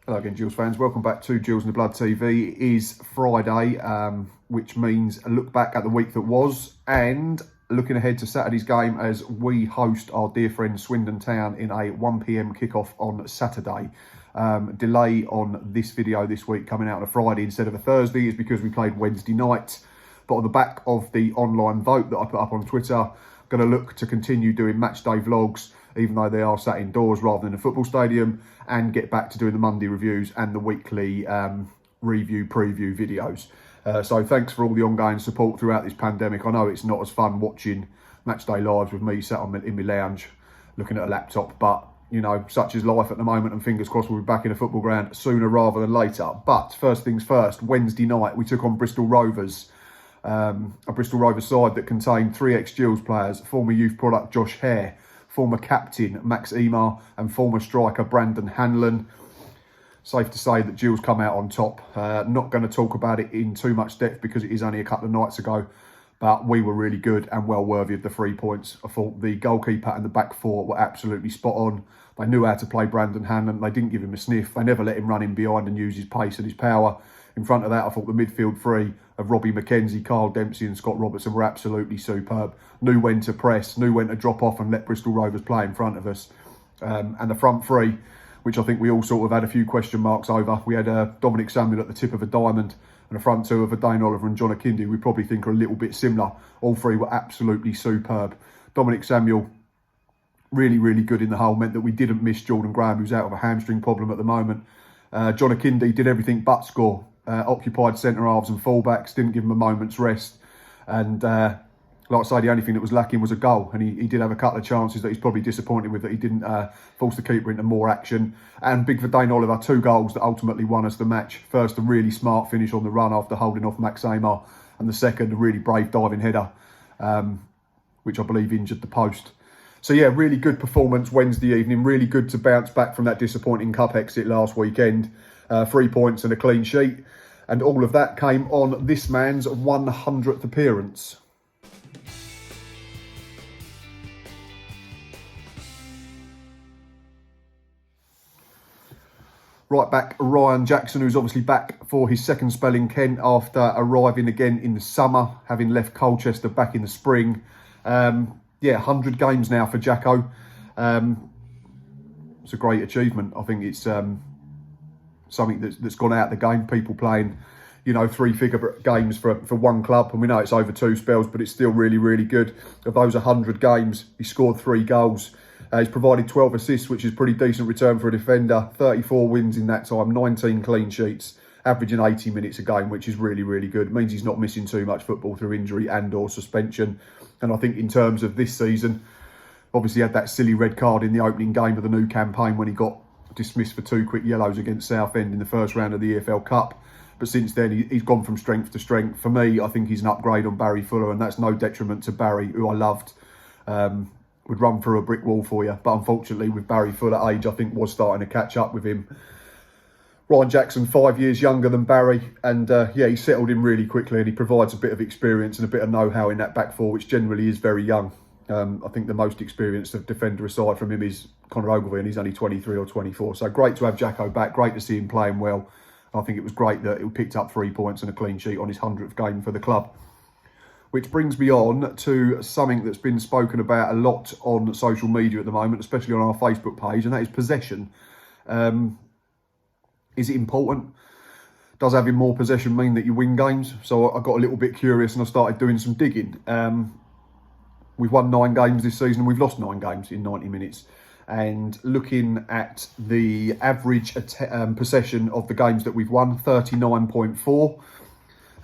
Hello again, Gills fans. Welcome back to Gills in the Blood TV. It is Friday, which means a look back at the week that was and looking ahead to Saturday's game as we host our dear friend Swindon Town in a 1 p.m. kickoff on Saturday. Delay on this video this week coming out on a Friday instead of a Thursday is because we played Wednesday night. But on the back of the online vote that I put up on Twitter, I'm going to look to continue doing match day vlogs, even though they are sat indoors rather than a football stadium, and get back to doing the Monday reviews and the weekly review preview videos. So thanks for all the ongoing support throughout this pandemic. I know it's not as fun watching match day lives with me sat in my lounge looking at a laptop, but you know, such is life at the moment, and fingers crossed we'll be back in a football ground sooner rather than later. But first things first, Wednesday night we took on Bristol Rovers. A Bristol Rovers side that contained 3 ex-Gills players, former youth product Josh Hare, former captain Max Emar and former striker Brandon Hanlon. Safe to say that Gills come out on top. Not going to talk about it in too much depth because it is only a couple of nights ago, but we were really good and well worthy of the 3 points. I thought the goalkeeper and the back four were absolutely spot on. They knew how to play Brandon Hanlon. They didn't give him a sniff. They never let him run in behind and use his pace and his power. In front of that, I thought the midfield three of Robbie McKenzie, Carl Dempsey and Scott Robertson were absolutely superb. Knew when to press, knew when to drop off and let Bristol Rovers play in front of us. And the front three, which I think we all sort of had a few question marks over. We had Dominic Samuel at the tip of a diamond and a front two of Dane Oliver and John Akindi, we probably think are a little bit similar. All three were absolutely superb. Dominic Samuel, really, really good in the hole, meant that we didn't miss Jordan Graham, who's out of a hamstring problem at the moment. John Akindi did everything but score. Occupied centre-halves and full-backs, didn't give him a moment's rest. And like I say, the only thing that was lacking was a goal. And he did have a couple of chances that he's probably disappointed with, that he didn't force the keeper into more action. And big for Dane Oliver, 2 goals that ultimately won us the match. First, a really smart finish on the run after holding off Max Emar. And the second, a really brave diving header, which I believe injured the post. So yeah, really good performance Wednesday evening. Really good to bounce back from that disappointing cup exit last weekend. 3 points and a clean sheet. And all of that came on this man's 100th appearance. Right back, Ryan Jackson, who's obviously back for his second spell in Kent after arriving again in the summer, having left Colchester back in the spring. Yeah, 100 games now for Jacko. It's a great achievement. I think it's something that's gone out the game. People playing, you know, 3-figure games for one club, and we know it's over 2 spells, but it's still really, really good. Of those 100 games, he scored 3 goals. He's provided 12 assists, which is pretty decent return for a defender. 34 wins in that time, 19 clean sheets, averaging 80 minutes a game, which is really, really good. It means he's not missing too much football through injury and or suspension. And I think in terms of this season, obviously had that silly red card in the opening game of the new campaign when he got dismissed for 2 quick yellows against Southend in the first round of the EFL Cup. But since then, he's gone from strength to strength. For me, I think he's an upgrade on Barry Fuller, and that's no detriment to Barry, who I loved. Would run through a brick wall for you. But unfortunately, with Barry Fuller, age, I think, was starting to catch up with him. Ryan Jackson, 5 years younger than Barry. And yeah, he settled in really quickly, and he provides a bit of experience and a bit of know-how in that back four, which generally is very young. I think the most experienced defender aside from him is Conor Ogilvie, and he's only 23 or 24. So great to have Jacko back. Great to see him playing well. I think it was great that he picked up 3 points and a clean sheet on his 100th game for the club. Which brings me on to something that's been spoken about a lot on social media at the moment, especially on our Facebook page, and that is possession. Is it important? Does having more possession mean that you win games? So I got a little bit curious and I started doing some digging. We've won 9 games this season and we've lost 9 games in 90 minutes. And looking at the average possession of the games that we've won, 39.4.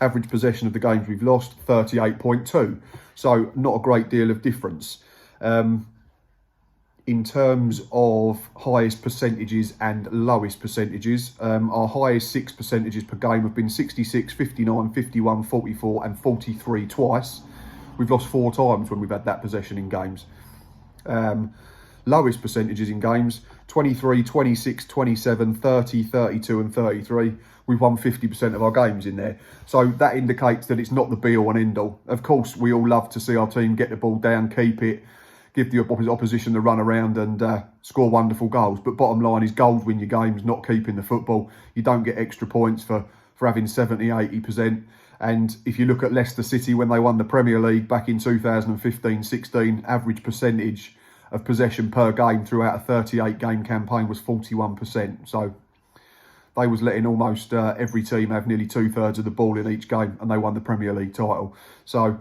Average possession of the games we've lost, 38.2. So not a great deal of difference. In terms of highest percentages and lowest percentages, our highest 6 percentages per game have been 66, 59, 51, 44 and 43 twice. We've lost 4 times when we've had that possession in games. Lowest percentages in games, 23, 26, 27, 30, 32 and 33. We've won 50% of our games in there. So that indicates that it's not the be all and end all. Of course, we all love to see our team get the ball down, keep it, give the opposition the run around and score wonderful goals. But bottom line is goals win your games, not keeping the football. You don't get extra points for having 70, 80%. And if you look at Leicester City when they won the Premier League back in 2015-16, average percentage of possession per game throughout a 38 game campaign was 41%. So they was letting almost every team have nearly 2/3 of the ball in each game, and they won the Premier League title. So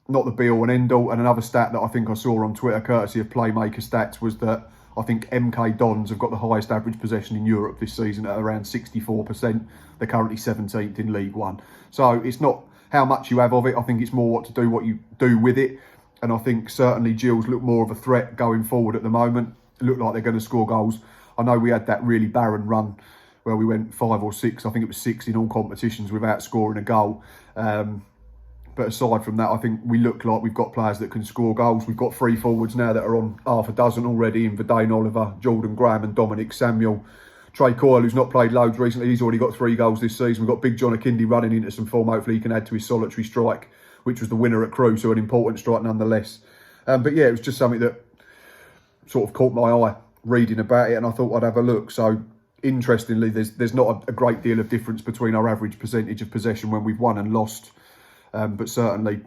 not the be all and end all. And another stat that I think I saw on Twitter, courtesy of Playmaker Stats, was that I think MK Dons have got the highest average possession in Europe this season at around 64%. They're currently 17th in League One. So it's not how much you have of it. I think it's more what you do with it. And I think certainly Gills look more of a threat going forward at the moment. Look like they're going to score goals. I know we had that really barren run where we went 5 or 6. I think it was 6 in all competitions without scoring a goal. But aside from that, I think we look like we've got players that can score goals. We've got 3 forwards now that are on half a dozen already in Verdane Oliver, Jordan Graham and Dominic Samuel. Trey Coyle, who's not played loads recently, he's already got 3 goals this season. We've got Big John Akindi running into some form. Hopefully he can add to his solitary strike, which was the winner at Crewe, so an important strike nonetheless. But yeah, it was just something that sort of caught my eye reading about it, and I thought I'd have a look. So interestingly, there's not a great deal of difference between our average percentage of possession when we've won and lost. But certainly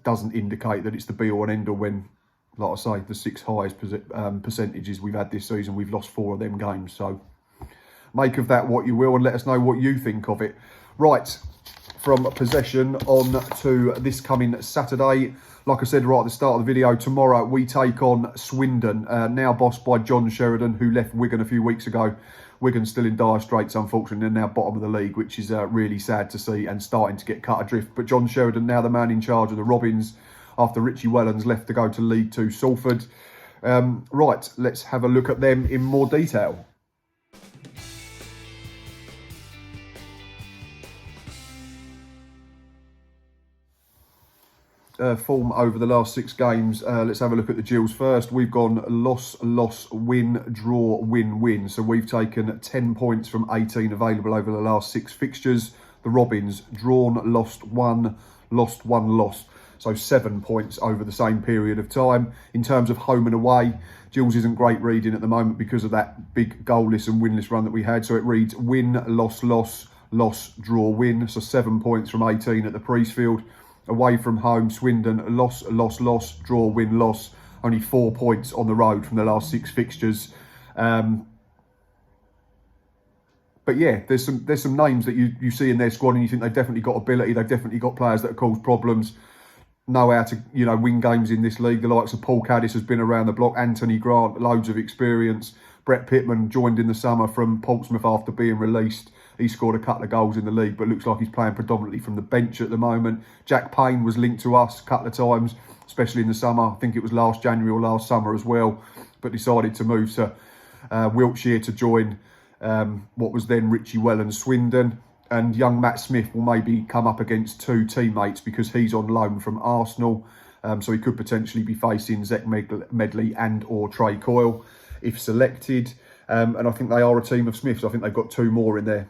doesn't indicate that it's the be all and end all when, like I say, the 6 highest percentages we've had this season, we've lost 4 of them games. So make of that what you will and let us know what you think of it. Right, from possession on to this coming Saturday. Like I said right at the start of the video, tomorrow we take on Swindon, now bossed by John Sheridan, who left Wigan a few weeks ago. Wigan's still in dire straits, unfortunately, and now bottom of the league, which is really sad to see and starting to get cut adrift. But John Sheridan, now the man in charge of the Robins, after Richie Wellens left to go to League 2 Salford. Right, let's have a look at them in more detail. Form over the last 6 games. Let's have a look at the Gills first. We've gone loss, loss, win, draw, win, win. So we've taken 10 points from 18 available over the last 6 fixtures. The Robins drawn, lost 1, lost 1, lost. So 7 points over the same period of time. In terms of home and away, Gills isn't great reading at the moment because of that big goalless and winless run that we had. So it reads win, loss, loss, loss, draw, win. So 7 points from 18 at the Priestfield. Away from home, Swindon, loss, loss, loss, draw, win, loss. Only 4 points on the road from the last 6 fixtures. But yeah, there's some names that you see in their squad and you think they've definitely got ability. They've definitely got players that cause problems, know how to win games in this league. The likes of Paul Caddis has been around the block. Anthony Grant, loads of experience. Brett Pittman joined in the summer from Portsmouth after being released. He scored a couple of goals in the league, but looks like he's playing predominantly from the bench at the moment. Jack Payne was linked to us a couple of times, especially in the summer. I think it was last January or last summer as well, but decided to move to Wiltshire to join what was then Richie Wellens Swindon. And young Matt Smith will maybe come up against 2 teammates because he's on loan from Arsenal. So he could potentially be facing Zach Medley and or Trey Coyle if selected. And I think they are a team of Smiths. I think they've got 2 more in their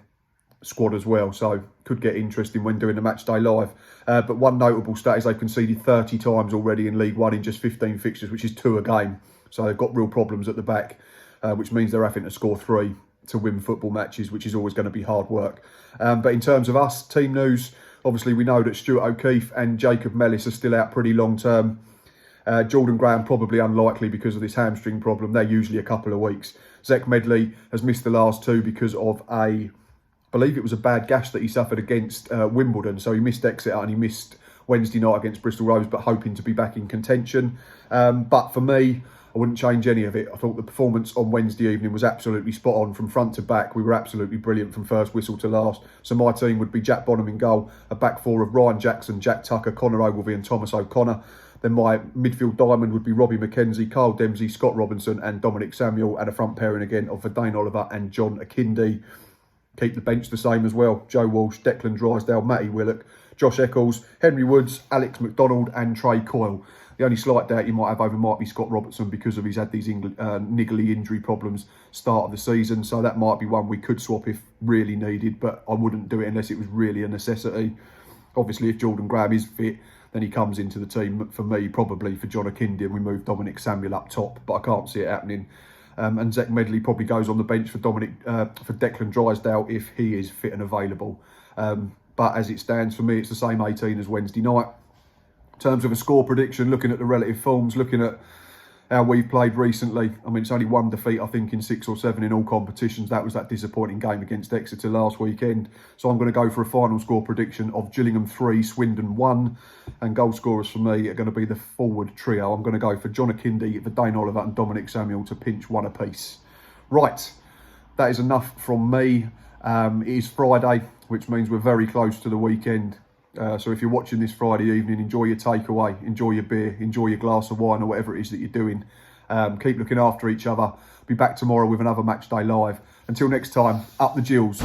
squad as well, so could get interesting when doing the match day live. But one notable stat is they've conceded 30 times already in League One in just 15 fixtures, which is 2 a game. So they've got real problems at the back, which means they're having to score 3 to win football matches, which is always going to be hard work. But in terms of us, team news, obviously we know that Stuart O'Keefe and Jacob Mellis are still out pretty long term. Jordan Graham probably unlikely because of this hamstring problem. They're usually a couple of weeks. Zach Medley has missed the last 2 because of I believe it was a bad gash that he suffered against Wimbledon. So he missed Exeter and he missed Wednesday night against Bristol Rovers, but hoping to be back in contention. But for me, I wouldn't change any of it. I thought the performance on Wednesday evening was absolutely spot on from front to back. We were absolutely brilliant from first whistle to last. So my team would be Jack Bonham in goal, a back 4 of Ryan Jackson, Jack Tucker, Connor Ogilvie and Thomas O'Connor. Then my midfield diamond would be Robbie McKenzie, Carl Dempsey, Scott Robinson and Dominic Samuel, and a front pairing again of Verdane Oliver and John Akindi. Keep the bench the same as well. Joe Walsh, Declan Drysdale, Matty Willock, Josh Eccles, Henry Woods, Alex McDonald and Trey Coyle. The only slight doubt you might have over might be Scott Robertson because of he's had these niggly injury problems start of the season. So that might be one we could swap if really needed, but I wouldn't do it unless it was really a necessity. Obviously, if Jordan Graham is fit, then he comes into the team for me, probably for John Akindi, and we move Dominic Samuel up top. But I can't see it happening. And Zach Medley probably goes on the bench for Declan Drysdale if he is fit and available. But as it stands for me, it's the same 18 as Wednesday night. In terms of a score prediction, looking at the relative forms, looking at how we've played recently, I mean, it's only one defeat, I think, in 6 or 7 in all competitions. That was that disappointing game against Exeter last weekend. So I'm going to go for a final score prediction of Gillingham 3, Swindon 1. And goal scorers for me are going to be the forward trio. I'm going to go for John Akindi, Dane Oliver and Dominic Samuel to pinch one apiece. Right, that is enough from me. It is Friday, which means we're very close to the weekend. So if you're watching this Friday evening, enjoy your takeaway, enjoy your beer, enjoy your glass of wine or whatever it is that you're doing. Keep looking after each other. Be back tomorrow with another Match Day Live. Until next time, up the Gills.